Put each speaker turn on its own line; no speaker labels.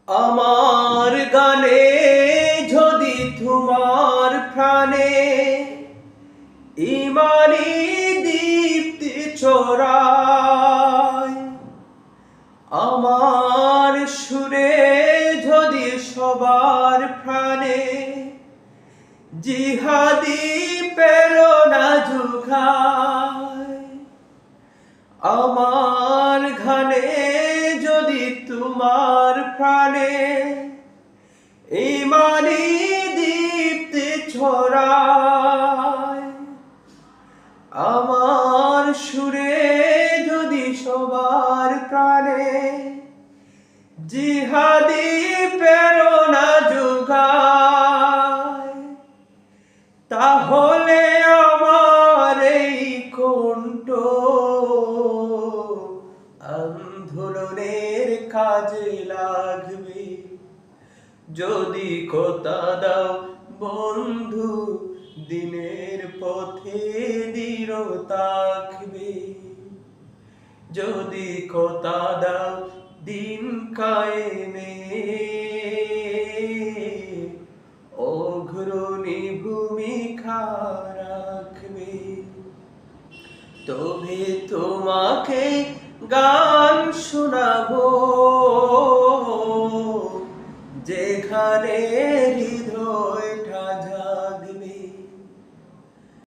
আমার গানে যদি তোমার প্রাণে ইমানি দীপ্তি ছড়ায়, আমার সুরে যদি সবার প্রাণে জিহাদি প্রেরণা জুগায়, আমার গানে যদি তোমার প্রাণে ইমানি দীপ্তি ছড়ায়, আমার সুরে যদি সবার প্রাণে জিহাদি প্রেরণা জুগায়, তাহলে আমার এই কণ্ঠ আন্দোলনের কাজে লাগবে। যদি কথা দাও বন্ধু, দিনের পথে দৃঢ় থাকবে। যদি কথা দাও দিন কায়েমে অগ্রণী ভূমিকা রাখবে। তবে তোমাকে গান শোনা